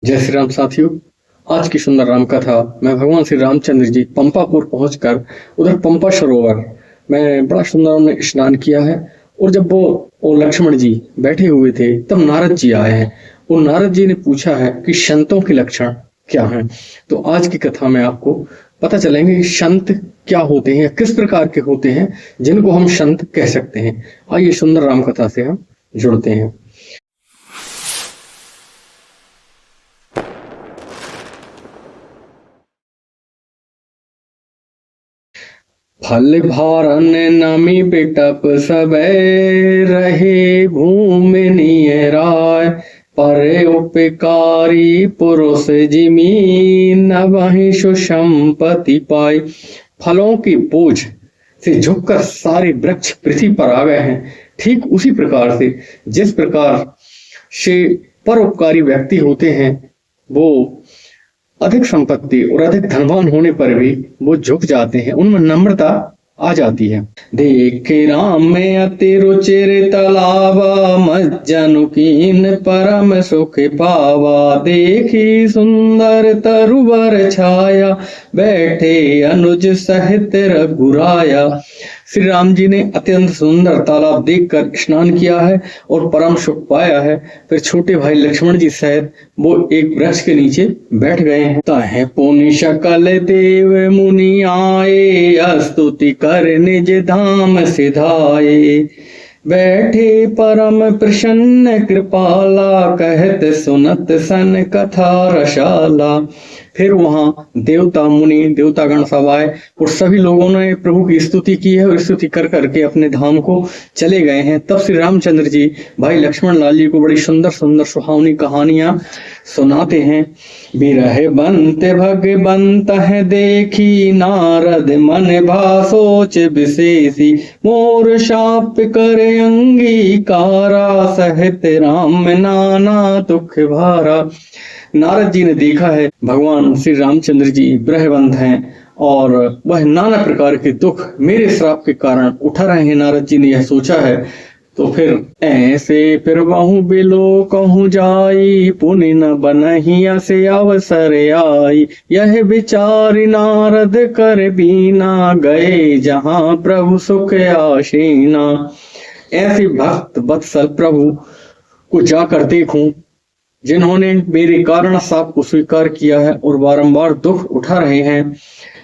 जय श्री राम साथियों। आज की सुंदर राम कथा मैं भगवान श्री रामचंद्र जी पंपापुर पहुंचकर उधर पंपा सरोवर में बड़ा सुंदर उन्होंने स्नान किया है। और जब वो लक्ष्मण जी बैठे हुए थे तब नारद जी आए हैं। और नारद जी ने पूछा है कि संतों के लक्षण क्या हैं। तो आज की कथा में आपको पता चलेंगे कि संत क्या होते हैं, किस प्रकार के होते हैं जिनको हम संत कह सकते हैं। आइए सुंदर राम कथा से हम जुड़ते हैं। फल भारन नमी बिटप सबे रहे भूमि नियराय परे उपकारी पुरुष जिमी न वही सुसंपत्ति पाए। फलों की बोझ से झुककर सारे वृक्ष पृथ्वी पर आ गए हैं। ठीक उसी प्रकार से जिस प्रकार से परोपकारी व्यक्ति होते हैं वो अधिक संपत्ति और अधिक धनवान होने पर भी वो झुक जाते हैं, उनमें नम्रता आ जाती है। देखे राम में अति रुचिर तलावा मज्जनु कीन परम सुख पावा। देखी सुंदर तरुवर छाया बैठे अनुज सहित रघुराया। श्री राम जी ने अत्यंत सुंदर तालाब देखकर स्नान किया है और परम सुख पाया है। फिर छोटे भाई लक्ष्मण जी सहित वो एक वृक्ष के नीचे बैठ गए हैं। ताहे पुनि सकल देव मुनि आए स्तुति कर निज धाम सिधाए। बैठे परम प्रसन्न कृपाला कहत सुनत सन कथा रसाला। फिर वहां देवता मुनि देवतागण सब आए और सभी लोगों ने प्रभु की स्तुति की है और स्तुति कर करके अपने धाम को चले गए हैं। तब श्री रामचंद्र जी भाई लक्ष्मण लाल जी को बड़ी सुंदर सुंदर सुहावनी कहानियां सुनाते हैं। बिरह बंत भगवंत है देखी नारद मन भा सोच विशेषी। मोर शाप करे अंगीकारा सहित राम नाना दुख भारा। नारद जी ने देखा है भगवान श्री रामचंद्र जी ब्रह्मवंत हैं और वह नाना प्रकार के दुख मेरे श्राप के कारण उठा रहे हैं। नारद जी ने यह सोचा है। तो फिर ऐसे फिर वहु बिलो कहूँ जाई पुनि न बनहिया से अवसर आई। यह विचार नारद कर बीना गए जहाँ प्रभु सुख आशीना। ऐसे भक्त वत्सल प्रभु को जाकर देखूं जिन्होंने मेरे कारण साप को स्वीकार किया है और बारंबार दुख उठा रहे हैं।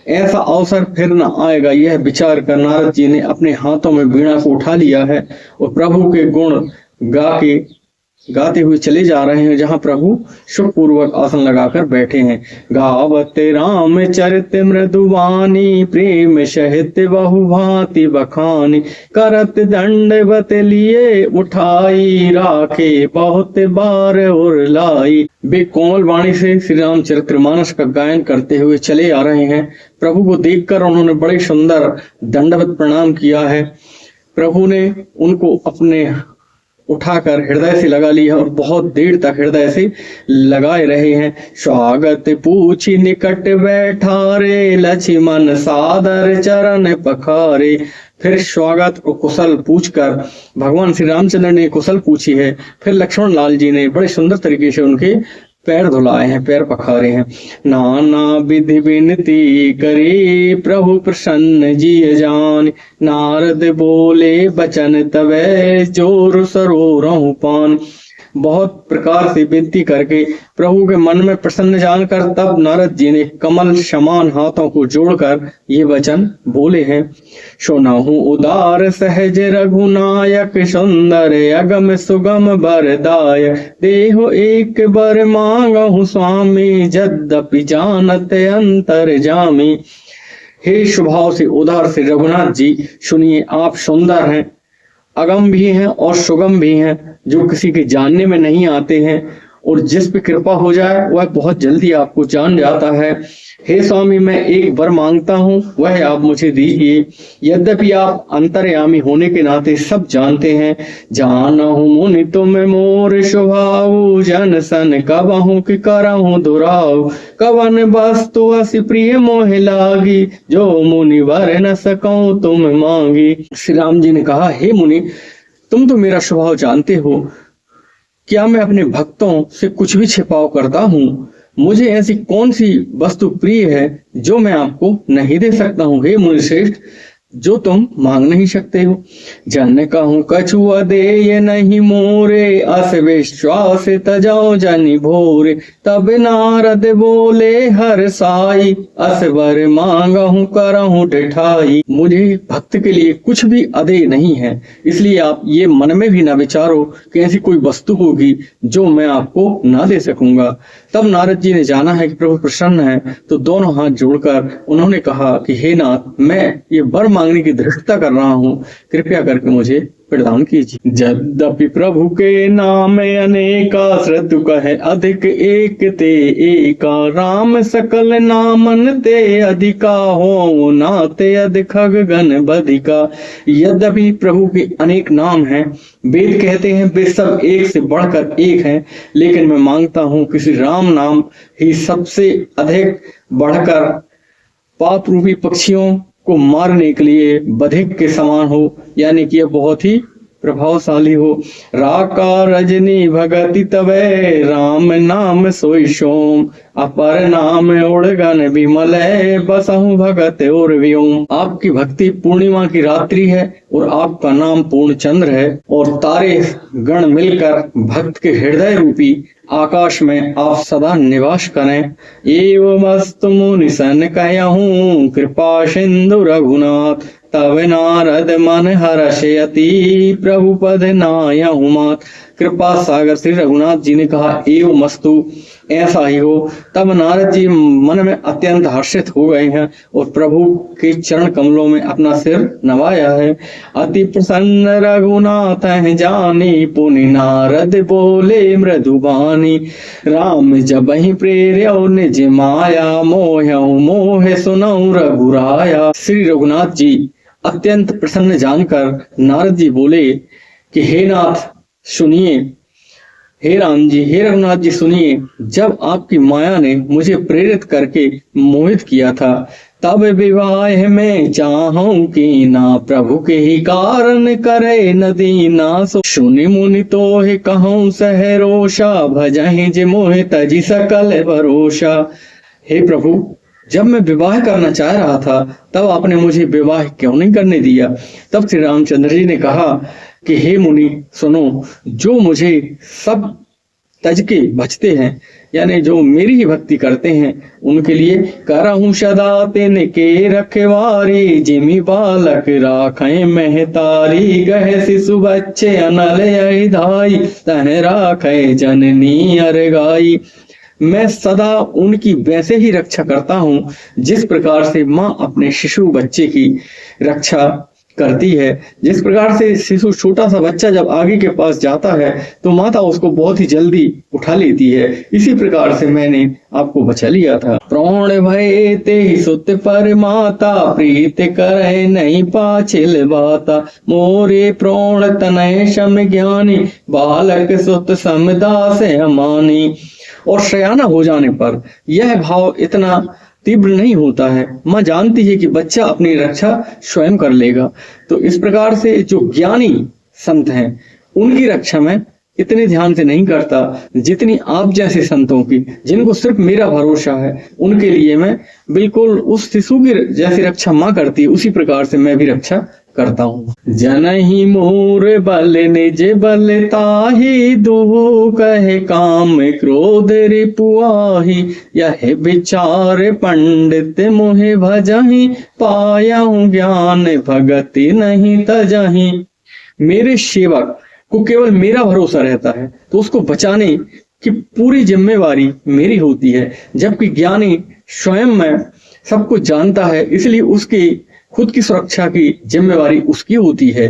ऐसा अवसर फिर न आएगा यह विचार कर नारद जी ने अपने हाथों में वीणा को उठा लिया है और प्रभु के गुण गाते हुए चले जा रहे हैं जहां प्रभु सुखपूर्वक आसन लगाकर बैठे हैं। गावत राम चरित मृदुवानी प्रेम सहित बहु भांति बखानी। करत दंडवत लिए उठाई राखे बहुत बार और लाई। वे कोमल वाणी से श्री राम चरितमानस का गायन करते हुए चले आ रहे हैं। प्रभु को देखकर उन्होंने बड़े सुंदर दंडवत प्रणाम किया है। प्रभु ने उनको अपने उठाकर हृदय से लगा लिया और बहुत देर तक हृदय से लगाए रहे हैं। स्वागत पूछी निकट बैठा रे लक्ष्मण सादर चरण पखारे। फिर स्वागत और कुशल पूछकर भगवान श्री रामचंद्र ने कुशल पूछी है। फिर लक्ष्मण लाल जी ने बड़े सुंदर तरीके से उनके पैर धुलाए हैं, पैर पखारे हैं। नाना विधि विनती करी प्रभु प्रसन्न जी जान। नारद बोले बचन तबे जोर सरोरहु पान। बहुत प्रकार से विनती करके प्रभु के मन में प्रसन्न जानकर तब नारद जी ने कमल समान हाथों को जोड़कर ये वचन बोले हैं। सुनहु उदार सहज रघुनायक सुंदर अगम सुगम बरदाय। देहो एक बर मांगहु स्वामी यद्यपि जानत अंतर जामी। हे स्वभाव से उदार से रघुनाथ जी सुनिए, आप सुंदर हैं, अगम भी हैं और सुगम भी हैं, जो किसी के जानने में नहीं आते हैं और जिस पे कृपा हो जाए वह बहुत जल्दी आपको जान जाता है। हे स्वामी, मैं एक वर मांगता हूँ, वह आप मुझे दीजिए। यद्यपि आप अंतर्यामी होने के नाते सब जानते हैं। जानहु मुनि तुम मोर स्वभाव जन सन कबहु कि करहु दुराव। कवन वस्तु अति प्रिय मोह लागी जो मुनि वर न सकऊं तुम मांगी। श्री राम जी ने कहा, हे मुनि, तुम तो मेरा स्वभाव जानते हो, क्या मैं अपने भक्तों से कुछ भी छिपाव करता हूँ? मुझे ऐसी कौन सी वस्तु प्रिय है जो मैं आपको नहीं दे सकता हूँ, हे मुनिश्रेष्ठ, जो तुम मांग नहीं सकते हो। जन कहूँ कछुआ दे ये नहीं मोरे, अस विश्वास तजो जनि भोरे। तब नारद बोले हर साई, अस वर मांगहूँ करहूँ डिठाई। मुझे भक्त के लिए कुछ भी अदेय नहीं है, इसलिए आप ये मन में भी ना विचारो कि ऐसी कोई वस्तु होगी जो मैं आपको ना दे सकूंगा। तब नारद जी ने जाना है कि प्रभु प्रसन्न है, तो दोनों हाथ जोड़कर उन्होंने कहा कि हे नाथ, मैं ये वर मांगने की धृष्टता कर रहा हूँ, कृपया करके मुझे प्रदान कीजिए। यद्यपि प्रभु के नाम अनेका, श्रुतु कहे अधिक एक ते एका। राम सकल नामन ते अधिका, हो नाते अधिक गण बधिका। यद्यपि प्रभु के अनेक नाम हैं, वेद कहते हैं वे सब एक से बढ़कर एक हैं, लेकिन मैं मांगता हूँ कि श्री राम नाम ही सबसे अधिक बढ़कर पाप रूपी पक्षियों को मारने के लिए बधिक के समान हो, यानी कि यह बहुत ही प्रभावशाली हो। राका रजनी भगति तवे, राम नाम सोई सोम। अपर नाम उड़गन विमल, बसहु भगत और व्योम। आपकी भक्ति पूर्णिमा की रात्रि है और आपका नाम पूर्ण चंद्र है, और तारे गण मिलकर भक्त के हृदय रूपी आकाश में आप सदा निवास करें। एवमस्तु मुनि सन कहूँ, कृपा सिंधु रघुनाथ। तब नारद मन हर्षयति, प्रभु पद नायहु मात। कृपा सागर श्री रघुनाथ जी ने कहा एवं मस्तु, ऐसा ही हो। तब नारद जी मन में अत्यंत हर्षित हो गए हैं और प्रभु के चरण कमलों में अपना सिर नवाया है। अति प्रसन्न रघुनाथ है जानी, पुनि नारद बोले मृदुबानी। राम जब ही प्रेर्यो निज माया, मोहऊ मोह सुनऊ रघुराया। श्री रघुनाथ जी अत्यंत प्रसन्न जानकर नारद जी बोले कि हे नाथ सुनिए, हे राम जी, हे रघुनाथ जी सुनिए, जब आपकी माया ने मुझे प्रेरित करके मोहित किया था, तब विवाह में चाहूं कि ना प्रभु के ही कारण करे नदी ना। सुनि मुनि तो ही कहूं सहरोषा, भजहि जे मोह तजी सकल भरोसा। हे प्रभु, जब मैं विवाह करना चाह रहा था तब आपने मुझे विवाह क्यों नहीं करने दिया? तब श्री रामचंद्र जी ने कहा कि हे मुनि सुनो, जो मुझे सब तज के बचते हैं, यानी जो मेरी ही भक्ति करते हैं, उनके लिए करहूं सदा तिन के रखवारी। जिमि बालक राखें महतारी, गहे शिशु बच्चे अनल धाई। तह राखे जननी अरगाई। मैं सदा उनकी वैसे ही रक्षा करता हूँ जिस प्रकार से माँ अपने शिशु बच्चे की रक्षा करती है। जिस प्रकार से शिशु छोटा सा बच्चा जब आगे के पास जाता है तो माता उसको बहुत ही जल्दी उठा लेती है, इसी प्रकार से मैंने आपको बचा लिया था। प्राण भय ते सुत पर माता, प्रीत करे नहीं पाछिल बाता। मोरे प्राण तनय सम ज्ञानी, बालक सुत समदास अमानी। और शयाना हो जाने पर यह भाव इतना तीव्र नहीं होता है, माँ जानती है कि बच्चा अपनी रक्षा स्वयं कर लेगा। तो इस प्रकार से जो ज्ञानी संत हैं उनकी रक्षा में इतने ध्यान से नहीं करता जितनी आप जैसे संतों की, जिनको सिर्फ मेरा भरोसा है, उनके लिए मैं बिल्कुल उस शिशु की जैसी रक्षा माँ करती है, उसी प्रकार से मैं भी रक्षा करता हूँ। जनहि मोर बल निज बल ताहि, दुहु कहे काम क्रोध रिपुआहि। यह विचार पंडित मोहे भजहि, पायहु ज्ञान भगति नहीं तजहि। मेरे सेवक को केवल मेरा भरोसा रहता है तो उसको बचाने की पूरी जिम्मेवारी मेरी होती है, जबकि ज्ञानी स्वयं में सब कुछ जानता है, इसलिए उसकी खुद की सुरक्षा की जिम्मेवारी उसकी होती है।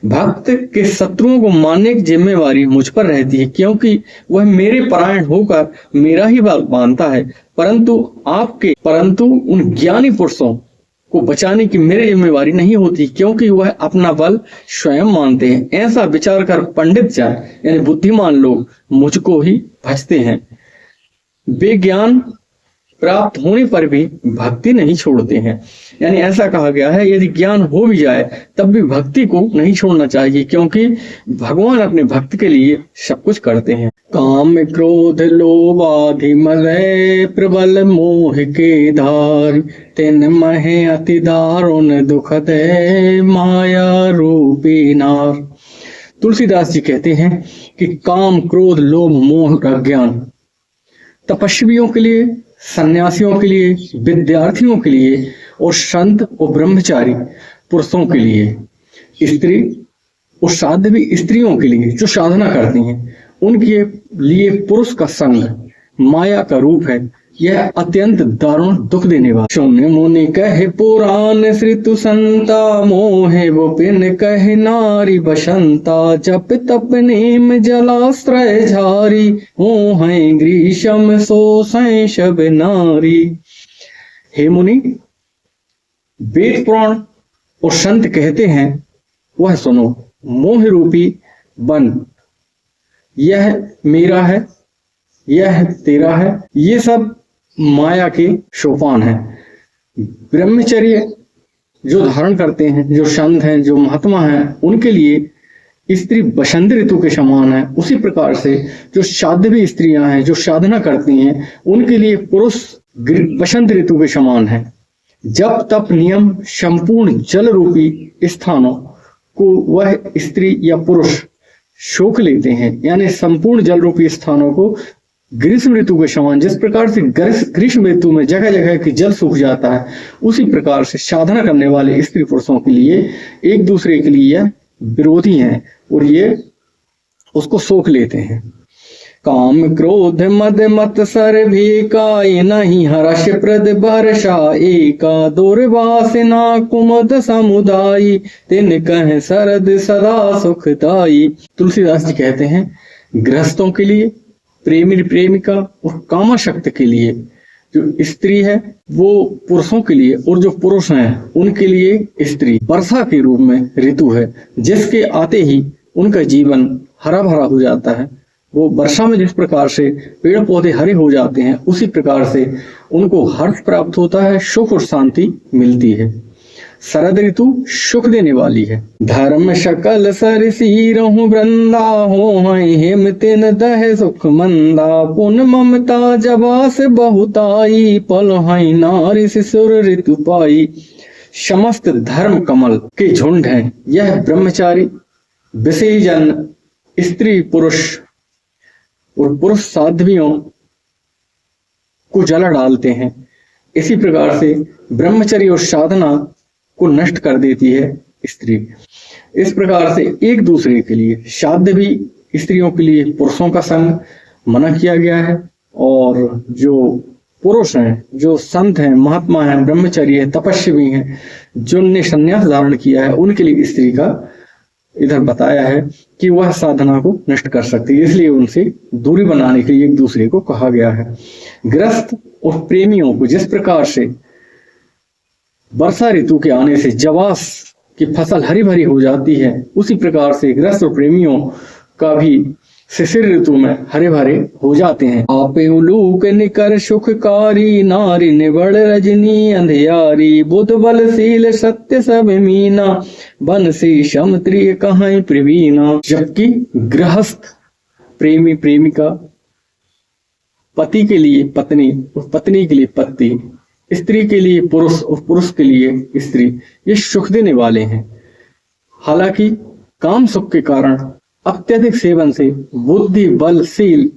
भक्त के शत्रुओं को मारने की जिम्मेवारी मुझ पर रहती है, क्योंकि वह मेरे परायण होकर मेरा ही बल मानता है। परंतु उन ज्ञानी पुरुषों को बचाने की मेरी जिम्मेवारी नहीं होती, क्योंकि वह अपना बल स्वयं मानते हैं। ऐसा विचार कर पंडित जन यानी बुद्धिमान लोग मुझको ही भजते हैं। वे ज्ञान प्राप्त होने पर भी भक्ति नहीं छोड़ते हैं। यानी ऐसा कहा गया है यदि ज्ञान हो भी जाए तब भी भक्ति को नहीं छोड़ना चाहिए, क्योंकि भगवान अपने भक्त के लिए सब कुछ करते हैं। काम क्रोध लोभ आदि मदय प्रबल मोह के धार, तिन महे अति दारुण दुख दे माया रूपी नार। तुलसीदास जी कहते हैं कि काम क्रोध लोभ मोह का ज्ञान तपस्वियों के लिए, सन्यासियों के लिए, विद्यार्थियों के लिए और संत और ब्रह्मचारी पुरुषों के लिए, स्त्री और साध्वी स्त्रियों के लिए जो साधना करती हैं उनके लिए पुरुष का संग माया का रूप है। यह अत्यंत दारुण दुख देने वाला। सुन मुनि कहे पुराण श्रुतु संता, मोहे वो पिन कहे नारी बसंता, जप तप नेम जलाश्रय झारी, हो है ग्रीष्म सो सब नारी। हे मुनि, वेद पुराण और संत कहते हैं वह सुनो, मोह रूपी वन यह मेरा है, यह तेरा है, ये सब माया के सोपान है। ब्रह्मचर्य जो धारण करते हैं, जो संत हैं, जो महात्मा हैं, उनके लिए स्त्री बसंत ऋतु के समान है। उसी प्रकार से जो साध्वी स्त्रियां हैं, जो साधना करती हैं, उनके लिए पुरुष बसंत ऋतु के समान है। जब तप नियम संपूर्ण जल रूपी स्थानों को वह स्त्री या पुरुष सोख लेते हैं, यानी संपूर्ण जल रूपी स्थानों को ग्रीष्म ऋतु के समान, जिस प्रकार से ग्रीष्म ऋतु में जगह जगह की जल सूख जाता है, उसी प्रकार से साधना करने वाले स्त्री पुरुषों के लिए एक दूसरे के लिए विरोधी हैं और ये उसको सोख लेते हैं। काम क्रोध मद मत सर भी काय, नहीं हर्ष प्रद वर्षा एका, दुर्वासना कुमद समुदायी, तिन कह शरद सदा सुखदाई। तुलसीदास जी कहते हैं गृहस्थों के लिए, प्रेमी प्रेमिका और कामाशक्त के लिए जो स्त्री है वो पुरुषों के लिए, और जो पुरुष हैं उनके लिए स्त्री वर्षा के रूप में ऋतु है, जिसके आते ही उनका जीवन हरा भरा हो जाता है। वो वर्षा में जिस प्रकार से पेड़ पौधे हरे हो जाते हैं, उसी प्रकार से उनको हर्ष प्राप्त होता है, सुख और शांति मिलती है। शरद ऋतु सुख देने वाली है। धर्म शकल सरसी रहु वृंदा, हो हेम तिन दह सुख मंदा, पुन ममता जबास बहुताई, पल है नारी शिशुर ऋतु पाई। समस्त धर्म कमल के झुंड हैं। यह ब्रह्मचारी विषयजन स्त्री पुरुष और पुरुष साध्वियों को जला डालते हैं। इसी प्रकार से ब्रह्मचर्य और साधना को नष्ट कर देती है स्त्री। इस प्रकार से एक दूसरे के लिए, साध्वी स्त्रियों के लिए पुरुषों का संग मना किया गया है, और जो पुरुष हैं, जो संत हैं, महात्मा हैं, ब्रह्मचारी है, तपस्वी हैं, जिनने संन्यास धारण किया है, उनके लिए स्त्री का इधर बताया है कि वह साधना को नष्ट कर सकती है। इसलिए उनसे दूरी बनाने के लिए एक दूसरे को कहा गया है। गृहस्थ और प्रेमियों को जिस प्रकार से वर्षा ऋतु के आने से जवास की फसल हरी भरी हो जाती है, उसी प्रकार से गृहस्थ और प्रेमियों का भी शिशिर ऋतु में हरे भरे हो जाते हैं। आपे उलूक निकर सुखकारी, नारी निबड़ रजनी अंधियारी, बुध बलशील सत्य सब मीना, बंसी समत्रिय कहां प्रवीणा। जबकि गृहस्थ प्रेमी प्रेमिका, पति के लिए पत्नी और पत्नी के लिए पति, स्त्री के लिए पुरुष और पुरुष के लिए स्त्री, ये सुख देने वाले हैं। हालांकि काम सुख के कारण अत्यधिक सेवन से बुद्धि बलशील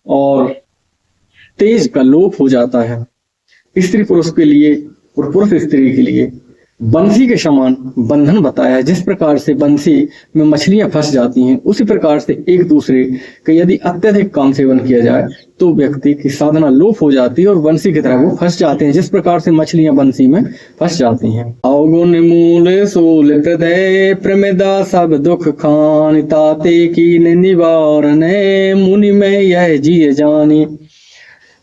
और तेज का लोप हो जाता है। स्त्री पुरुष के लिए और पुरुष स्त्री के लिए बंसी के समान बंधन बताया। जिस प्रकार से बंसी में मछलियां फंस जाती हैं, उसी प्रकार से एक दूसरे का यदि अत्यधिक काम सेवन किया जाए तो व्यक्ति की साधना लोप हो जाती है और बंसी की तरह वो फंस जाते हैं, जिस प्रकार से मछलियां बंसी में फंस जाती हैं। अवगुण मूल सूल हृदय प्रमिदा सब दुख खान, ताते की निवारण मुनि में यह जी जानी।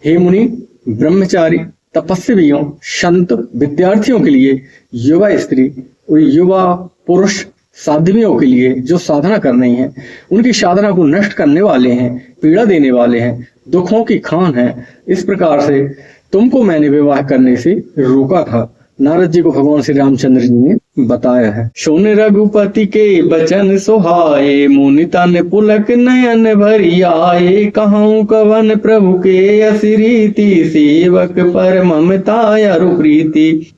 हे मुनि, ब्रह्मचारी तपस्वियों, संत, विद्यार्थियों के लिए, युवा स्त्री और युवा पुरुष साध्वियों के लिए जो साधना कर रही हैं, उनकी साधना को नष्ट करने वाले हैं, पीड़ा देने वाले हैं, दुखों की खान है। इस प्रकार से तुमको मैंने विवाह करने से रोका था। नारद जी को भगवान श्री रामचंद्र जी ने बताया है। सुन रघुपति के बचन सुहाए, मुनि तन पुलक नयन भरी आए। कहूँ कवन प्रभु के असी रीति, सेवक पर ममता अरु प्रीति।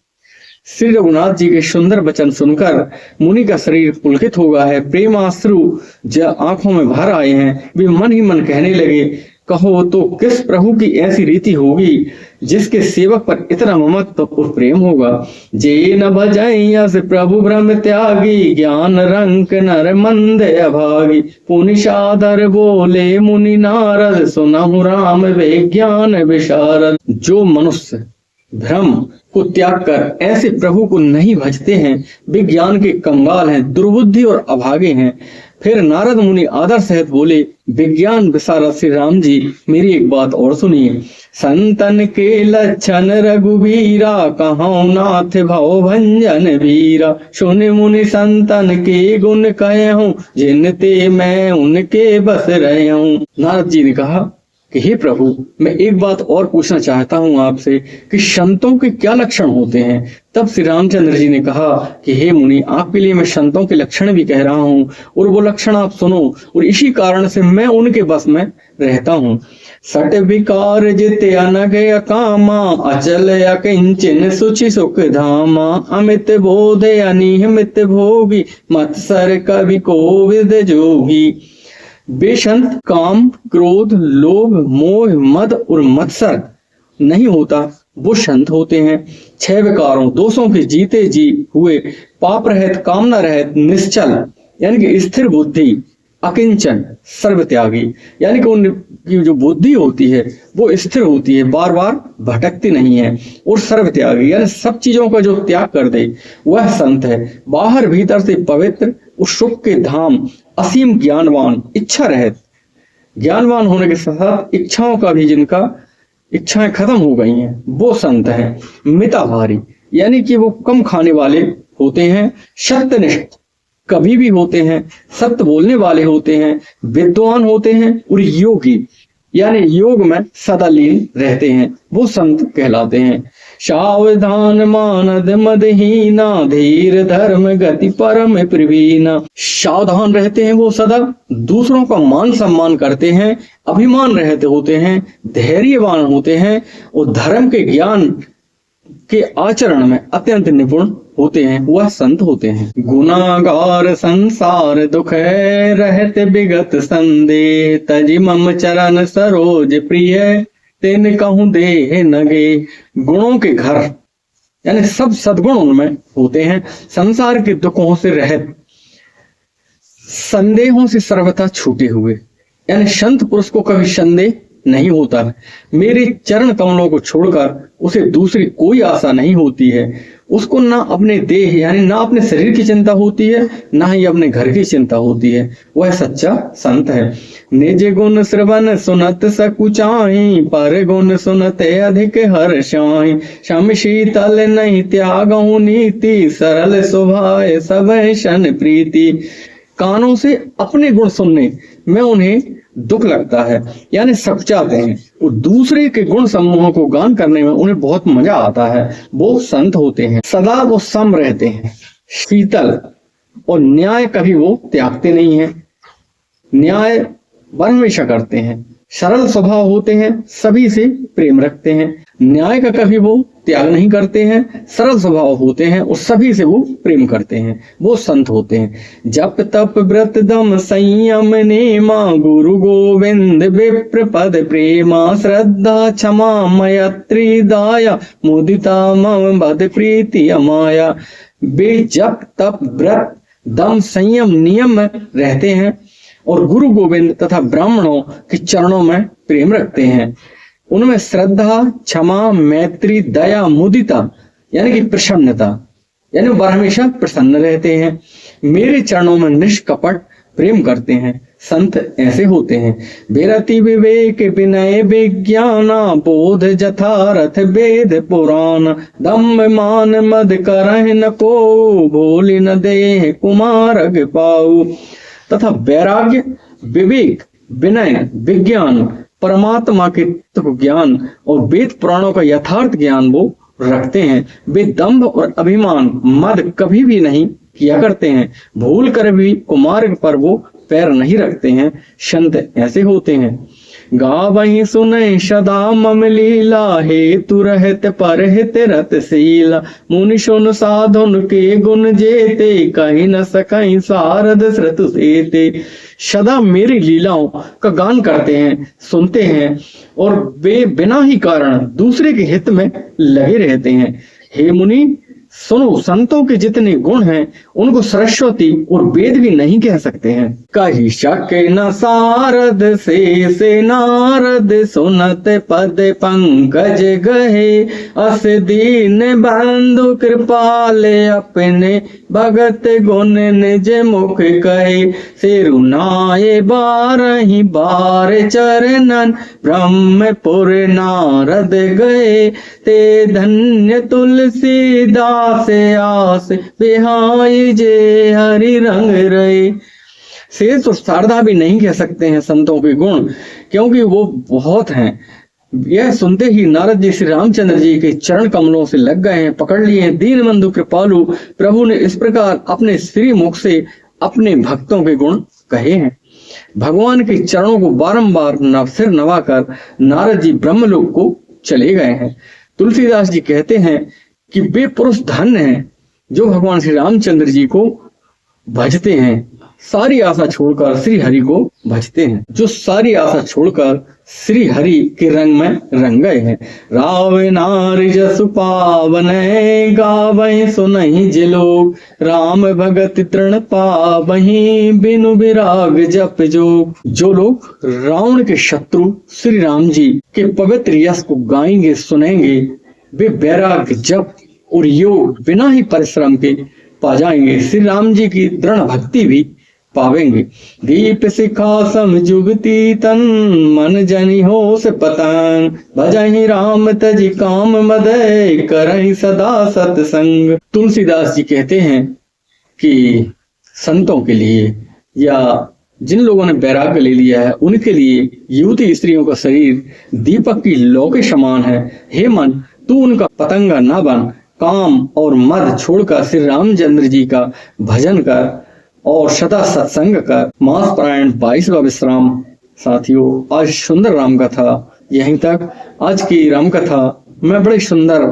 श्री रघुनाथ जी के सुंदर वचन सुनकर मुनि का शरीर पुलकित हो गया है। प्रेमाश्रु जब आंखों में भर आए हैं। वे मन ही मन कहने लगे, कहो तो किस प्रभु की ऐसी रीति होगी जिसके सेवक पर इतना ममत्व और प्रेम होगा। जे न भजैयस प्रभु ब्रह्म त्यागी, ज्ञान रंक नर मंद अभागी। पुनि सादर बोले मुनि नारद, सुनहु राम विज्ञान विशारद। जो मनुष्य भ्रम को त्याग कर ऐसे प्रभु को नहीं भजते हैं, वे ज्ञान के कंगाल हैं, दुर्बुद्धि और अभागे हैं। फिर नारद मुनि आदर सहित बोले, विज्ञान विशारद श्री राम जी, मेरी एक बात और सुनिए। संतन के लक्षण रघुवीरा, कहूँ नाथ भव भंजन वीरा। सुन मुनि संतन के गुण कहूँ, जिनते मैं उनके बस रहे हूँ। नारद जी ने कहा कि हे प्रभु, मैं एक बात और पूछना चाहता हूँ आपसे कि संतों के क्या लक्षण होते हैं। तब श्री रामचंद्र जी ने कहा कि हे मुनि, आपके लिए मैं संतों के लक्षण भी कह रहा हूँ और वो लक्षण आप सुनो, और इसी कारण से मैं उनके बस में रहता हूँ। सट विकार जिते अनग कामा, अचल अकिंचन सुचि सुख धामा। अमित बोध अनियमित भोगी, मत्सर कवि कोविद जोगी। बेशंत काम, क्रोध, लोभ, मोह, मद और मत्सर नहीं होता, वो संत होते हैं। 6 विकारों दोषों के जीते जी हुए, पाप रहित, कामना रहित, निश्चल यानी कि स्थिर बुद्धि, अकिंचन सर्वत्यागी यानी कि उनकी जो बुद्धि होती है वो स्थिर होती है, बार बार भटकती नहीं है। और सर्वत्यागी यानी सब चीजों का जो त्याग कर दे वह संत है। बाहर भीतर से पवित्र, उस सुख के धाम, असीम ज्ञानवान, इच्छा रहित। ज्ञानवान होने के साथ इच्छाओं का भी, जिनका इच्छाएं खत्म हो गई हैं, वो संत है। मिताहारी यानी कि वो कम खाने वाले होते हैं। सत्यनिष्ठ कभी भी होते हैं, सत्य बोलने वाले होते हैं, विद्वान होते हैं। और योगी यानी योग में सदा लीन रहते हैं, वो संत कहलाते हैं। सावधान मानद मदहीना, धीर धर्म गति परम प्रवीणा। सावधान रहते हैं वो सदा, दूसरों का मान सम्मान करते हैं, अभिमान रहते होते हैं, धैर्यवान होते हैं और धर्म के ज्ञान के आचरण में अत्यंत निपुण होते हैं, वह संत होते हैं। गुनागार संसार दुख रहते विगत संदेह, तजी मम चरण सरोज प्रिय, तेन कहूं देह नगे। गुणों के घर यानी सब सद्गुण उनमें होते हैं, संसार के दुखों से रहित, संदेहों से सर्वथा छूटे हुए। यानी संत पुरुष को कभी संदेह नहीं होता है। मेरे चरण कमलों को छोड़कर उसे दूसरी कोई आशा नहीं होती है। उसको ना अपने देह यानी ना अपने शरीर की चिंता होती है, ना ही अपने घर की चिंता होती है। वह सच्चा संत है। निज गुण श्रवण सुनत सकुचाई, पर गुण सुनते अधिक हर्षाई। शम शीतल नहीं त्यागहु नीति, सरल स्वभाव सब शन प्रीति। कानों से अपने गुण सुनने में उन्हें दुख लगता है यानी सकुचाते हैं, और दूसरे के गुण समूहों को गान करने में उन्हें बहुत मजा आता है। वो संत होते हैं। सदा वो सम रहते हैं, शीतल, और न्याय कभी वो त्यागते नहीं है, न्याय हमेशा करते हैं। सरल स्वभाव होते हैं, सभी से प्रेम रखते हैं, न्याय का कभी वो त्याग नहीं करते हैं, सरल स्वभाव होते हैं और सभी से वो प्रेम करते हैं, वो संत होते हैं। जप तप व्रत दम संयम नेमा, गुरु गोविंद विप्र पद प्रेमा। श्रद्धा क्षमा मैत्री दाया, मुदिता मम बद प्रीति अमाया। वे जप तप व्रत दम संयम नियम में रहते हैं और गुरु गोविंद तथा ब्राह्मणों के चरणों में प्रेम रखते हैं। उनमें श्रद्धा, क्षमा, मैत्री, दया, मुदिता यानी कि प्रसन्नता, यानी वह हमेशा प्रसन्न रहते हैं। मेरे चरणों में निष्कपट प्रेम करते हैं। संत ऐसे होते हैं। विरति विवेक विनय विज्ञाना, बोध जथारथ वेद पुराण। दम्भ मान मद करह न को, भोली न देह कुमारग पाऊ। तथा वैराग्य, विवेक, विनय, विज्ञान परमात्मा के तत्व ज्ञान और वेद पुराणों का यथार्थ ज्ञान वो रखते हैं। वे दंभ और अभिमान मद कभी भी नहीं किया करते हैं। भूल कर भी कुमार्ग पर वो पैर नहीं रखते हैं। संत ऐसे होते हैं। गावहीं सुनै सदा मम लीला, हे तू रहत पर हित रतशीला। मुनि सुन साधुन के गुण जेते, कहीं न सकहीं सारद श्रुत सेते। सदा मेरी लीलाओं का गान करते हैं, सुनते हैं और वे बिना ही कारण दूसरे के हित में लगे रहते हैं। हे मुनि सुनो, संतों के जितने गुण हैं उनको सरस्वती और वेद भी नहीं कह सकते हैं। कही शक न सारद से नारद, सुनत पद पंकज गहे। अस दीन बंधु कृपाल, अपने भगत गुण निज मुख कहे। सिरुनाए बारही बार चरणन, ब्रह्मपुर नारद गए। ते धन्य तुलसीदास आस, बिहाई जे हरि रंग रहे। शेष और शारदा भी नहीं कह सकते हैं संतों के गुण, क्योंकि वो बहुत हैं। यह सुनते ही नारद जी श्री रामचंद्र जी के चरण कमलों से लग गए हैं, पकड़ लिए हैं। दीन बंधु कृपालु प्रभु ने इस प्रकार अपने श्री मुख से अपने भक्तों के गुण कहे हैं। भगवान के चरणों को बारंबार सिर नवाकर नारद जी ब्रह्मलोक को चले गए हैं। तुलसीदास जी कहते हैं कि वे पुरुष धन्य हैं जो भगवान श्री रामचंद्र जी को भजते हैं, सारी आशा छोड़कर श्री हरि को भजते हैं। जो सारी आशा छोड़कर श्री हरि के रंग में रंग गए हैं। राव नारी जसु पावन, गावहीं सुनहि जे लोग। राम भगत तृण पावहीं, बिनु विराग जप जोग। जो लोग रावण के शत्रु श्री राम जी के पवित्र यश को गाएंगे, सुनेंगे, वे वैराग्य जप और योग बिना ही परिश्रम के पा जाएंगे। श्री राम जी की दृढ़ भक्ति भी पावेंगे। दीप शिखा समजुगती तन, मन जनि हो से पतंग। भजहि राम तजि काम मदय, करहि सदा सत्संग। तुलसीदास जी कहते हैं कि संतों के लिए या जिन लोगों ने वैराग्य ले लिया है उनके लिए युवती स्त्रियों का शरीर दीपक की लौ के समान है। हे मन, तू उनका पतंगा न बन, काम और मद छोड़कर श्री रामचंद्र जी का भजन कर और सदा सत्संग कर। मास पारायण 22वां विश्राम। साथियों, आज सुंदर राम कथा यहीं तक। आज की राम कथा में बड़े सुंदर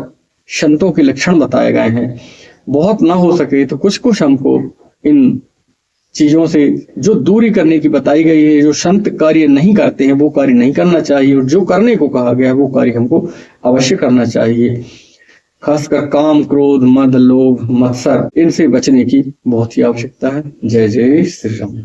संतों के लक्षण बताए गए हैं। बहुत ना हो सके तो कुछ कुछ हमको इन चीजों से जो दूरी करने की बताई गई है। जो संत कार्य नहीं करते हैं वो कार्य नहीं करना चाहिए, और जो करने को कहा गया है वो कार्य हमको अवश्य करना चाहिए। खासकर काम, क्रोध, मद, लोभ, मत्सर, इनसे बचने की बहुत ही आवश्यकता है। जय जय श्री राम।